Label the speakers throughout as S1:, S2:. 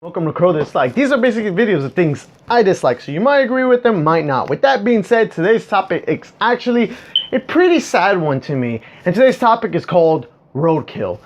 S1: Welcome to Crow Dislike. These are basically videos of things I dislike, so you might agree with them, might not. With that being said, today's topic is actually a pretty sad one to me, and today's topic is called roadkill.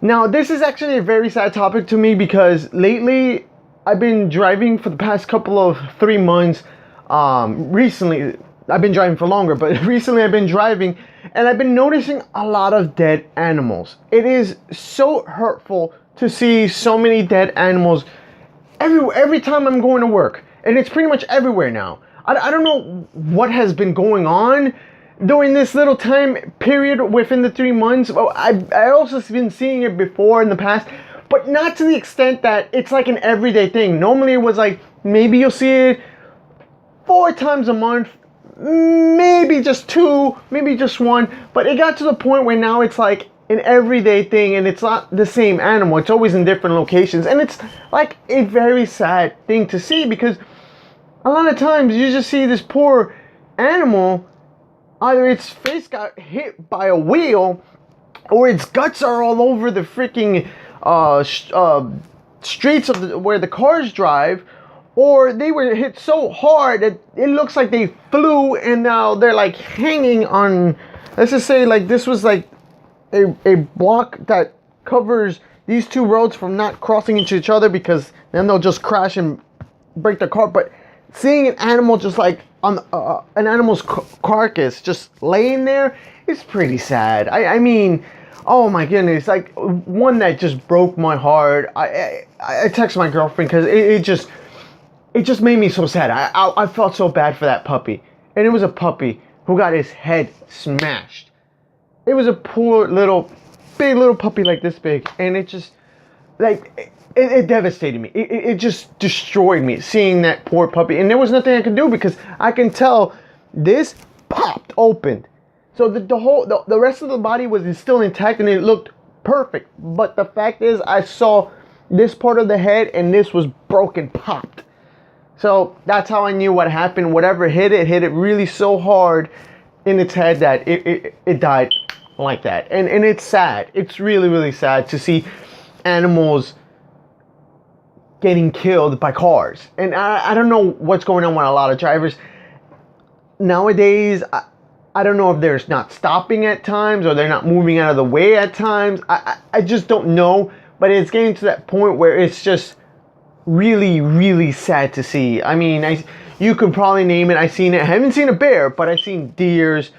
S1: Now, this is actually a very sad topic to me because lately I've been driving for the past couple of 3 months. Recently, I've been driving for longer, but recently I've been driving and I've been noticing a lot of dead animals. It is so hurtful to see so many dead animals every time I'm going to work, and it's pretty much everywhere now. I don't know what has been going on during this little time period within the 3 months. Well, I also been seeing it before in the past, but not to the extent that it's like an everyday thing. Normally it was like maybe you'll see it 4 times a month, maybe just 2, maybe just 1, but it got to the point where now it's like an everyday thing, and it's not the same animal. It's always in different locations, and it's like a very sad thing to see because a lot of times you just see this poor animal, either its face got hit by a wheel or its guts are all over the freaking streets of where the cars drive, or they were hit so hard that it looks like they flew and now they're like hanging on, let's just say like this was like a block that covers these 2 roads from not crossing into each other, because then they'll just crash and break their car. But seeing an animal just like on an animal's carcass just laying there is pretty sad. I mean, oh my goodness, like one that just broke my heart. I texted my girlfriend because it just made me so sad. I felt so bad for that puppy, and it was a puppy who got his head smashed. It was a poor big little puppy like this big, and it just, like, it devastated me. It just destroyed me seeing that poor puppy, and there was nothing I could do because I can tell this popped open. So the rest of the body was still intact and it looked perfect. But the fact is, I saw this part of the head and this was broken, popped. So that's how I knew what happened. Whatever hit it really so hard in its head that it died like that. And it's sad. It's really, really sad to see animals getting killed by cars. And I don't know what's going on with a lot of drivers nowadays. I don't know if they're not stopping at times or they're not moving out of the way at times. I just don't know. But it's getting to that point where it's just really, really sad to see. I mean, you could probably name it. I haven't seen a bear, but I've seen deers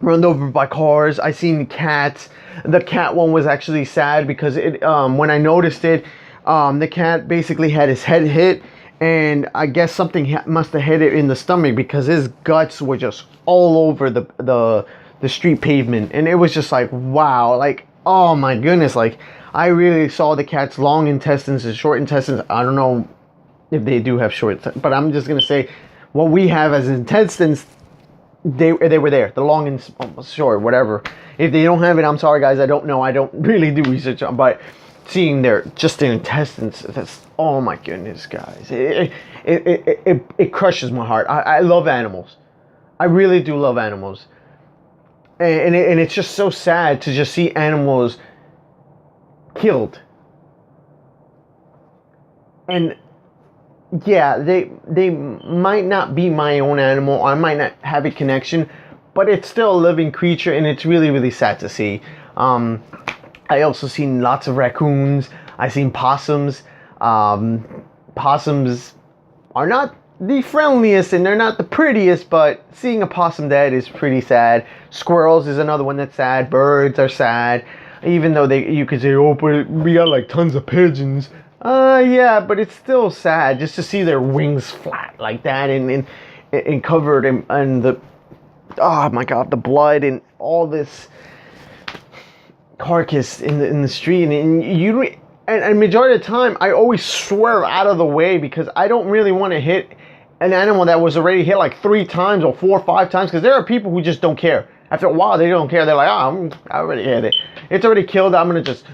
S1: run over by cars. I seen cats. The cat one was actually sad because when I noticed it, the cat basically had his head hit, and I guess something must have hit it in the stomach because his guts were just all over the street pavement, and it was just like, wow, like, oh my goodness, like I really saw the cat's long intestines and short intestines. I don't know if they do have short, but I'm just gonna say what we have as intestines, they were there, the long and short, whatever. If they don't have it, I'm sorry guys, I don't know. I don't really do research on, but seeing their intestines, that's, oh my goodness guys, it crushes my heart. I love animals. I really do love animals, and it's just so sad to just see animals killed. And yeah, they might not be my own animal. I might not have a connection, but it's still a living creature, and it's really, really sad to see. I also seen lots of raccoons. I seen possums. Possums are not the friendliest and they're not the prettiest, but seeing a possum dead is pretty sad. Squirrels is another one that's sad. Birds are sad, even though you could say, oh, but we got like tons of pigeons. Yeah, but it's still sad just to see their wings flat like that and covered in the, oh my god, the blood and all this carcass in the street. And majority of the time I always swerve out of the way because I don't really want to hit an animal that was already hit like 3 times or 4 or 5 times, because there are people who just don't care. After a while they don't care. They're like, oh, I already hit it. It's already killed. I'm gonna just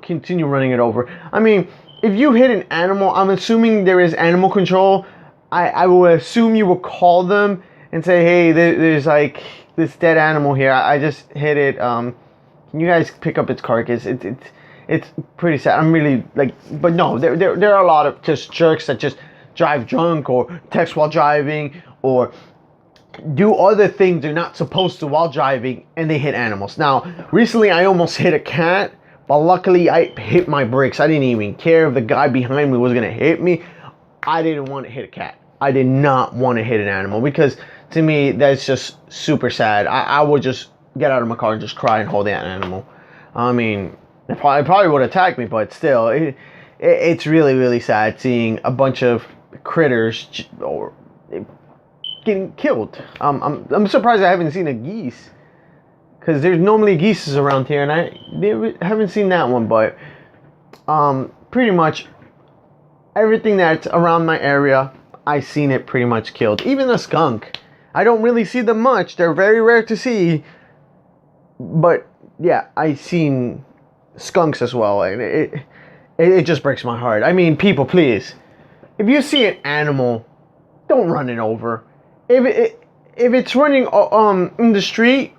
S1: continue running it over. I mean, if you hit an animal, I'm assuming there is animal control. I will assume you will call them and say, hey, there's like this dead animal here. I just hit it. Can you guys pick up its carcass? It's pretty sad. I'm really like, but no, there are a lot of just jerks that just drive drunk or text while driving or do other things they're not supposed to while driving, and they hit animals. Now, recently I almost hit a cat, but luckily I hit my brakes. I didn't even care if the guy behind me was gonna hit me. I didn't want to hit a cat. I did not want to hit an animal because to me that's just super sad. I would just get out of my car and just cry and hold that animal. I mean, it probably would attack me, but still, it's really, really sad seeing a bunch of critters or getting killed. I'm surprised I haven't seen a geese, because there's normally geese around here, and I haven't seen that one. But pretty much everything that's around my area, I've seen it pretty much killed. Even the skunk, I don't really see them much. They're very rare to see. But yeah, I've seen skunks as well, and it just breaks my heart. I mean, people, please, if you see an animal, don't run it over. If it's running in the street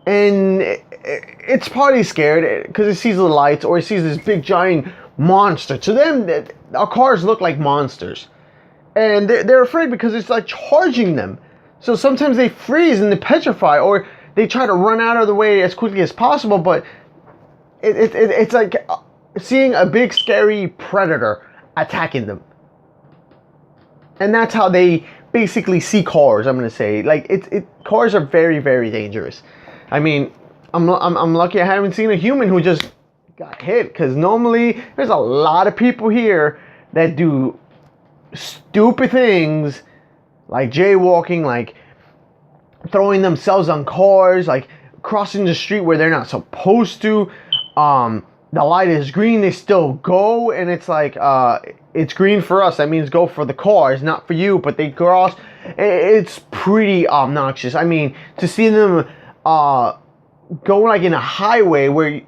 S1: and it's probably scared because it sees the lights or it sees this big giant monster. To them, our cars look like monsters, and they're afraid because it's like charging them. So sometimes they freeze and they petrify, or they try to run out of the way as quickly as possible. But it's like seeing a big scary predator attacking them, and that's how they basically see cars. I'm gonna say, like, cars are very, very dangerous. I mean, I'm lucky I haven't seen a human who just got hit, because normally there's a lot of people here that do stupid things like jaywalking, like throwing themselves on cars, like crossing the street where they're not supposed to. The light is green, they still go, and it's like, it's green for us, that means go for the cars, not for you, but they cross. It's pretty obnoxious. I mean, to see them go like in a highway where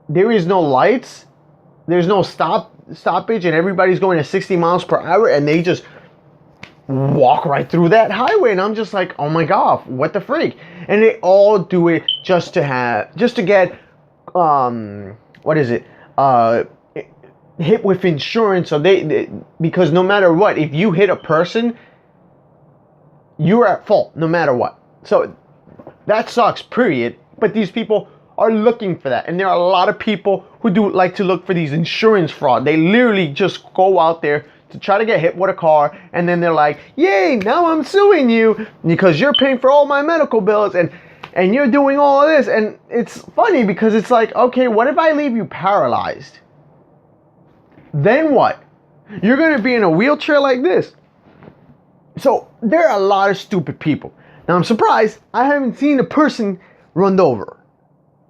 S1: there is no lights, there's no stoppage, and everybody's going at 60 miles per hour, and they just walk right through that highway, and I'm just like, oh my god, what the freak? And they all do it just to get what is it, hit with insurance. So they because no matter what, if you hit a person, you're at fault no matter what. So that sucks, period. But these people are looking for that, and there are a lot of people who do like to look for these insurance fraud. They literally just go out there to try to get hit with a car, and then they're like, yay, now I'm suing you because you're paying for all my medical bills, and you're doing all of this. And it's funny because it's like, okay, what if I leave you paralyzed? Then what? You're gonna be in a wheelchair like this. So there are a lot of stupid people. Now I'm surprised I haven't seen a person run over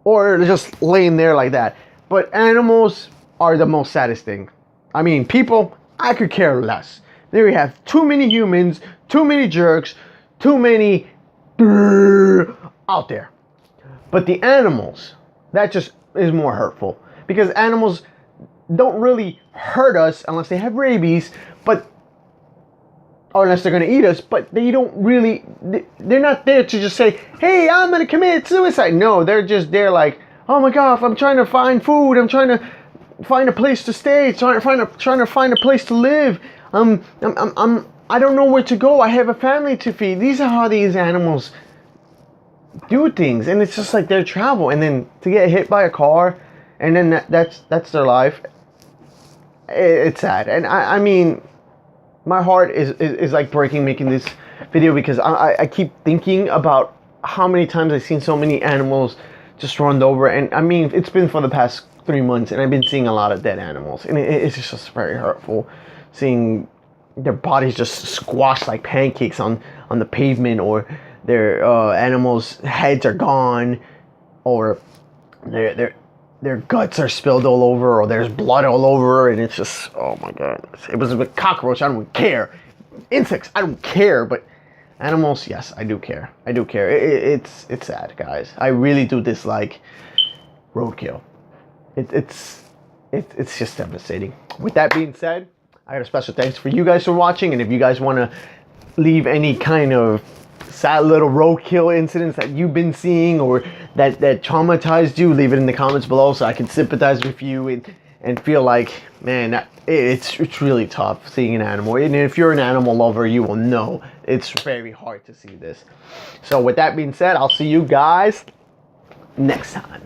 S1: or just laying there like that. But animals are the most saddest thing. I mean, people, I could care less. There we have too many humans, too many jerks, too many out there. But the animals, that just is more hurtful, because animals don't really hurt us unless they have rabies, or unless they're gonna eat us, but they don't really, they're not there to just say, hey, I'm gonna commit suicide. No, they're just there like, oh my god, I'm trying to find food, I'm trying to find a place to stay, trying to find a place to live. I don't know where to go, I have a family to feed. These are how these animals do things, and it's just like their travel, and then to get hit by a car, and then that's their life. It's sad. And I mean, my heart is like breaking making this video, because I keep thinking about how many times I've seen so many animals just run over. And I mean, it's been for the past 3 months, and I've been seeing a lot of dead animals, and it's just very hurtful seeing their bodies just squashed like pancakes on the pavement, or their animals' heads are gone, or their guts are spilled all over, or there's blood all over, and it's just, oh my god. It was a cockroach, I don't care. Insects, I don't care, but animals, yes, I do care. I do care. It's sad, guys. I really do dislike roadkill. It's just devastating. With that being said, I got a special thanks for you guys for watching, and if you guys want to leave any kind of sad little roadkill incidents that you've been seeing or that traumatized you, leave it in the comments below so I can sympathize with you and feel like, man, it's really tough seeing an animal. And if you're an animal lover, you will know it's very hard to see this. So with that being said, I'll see you guys next time.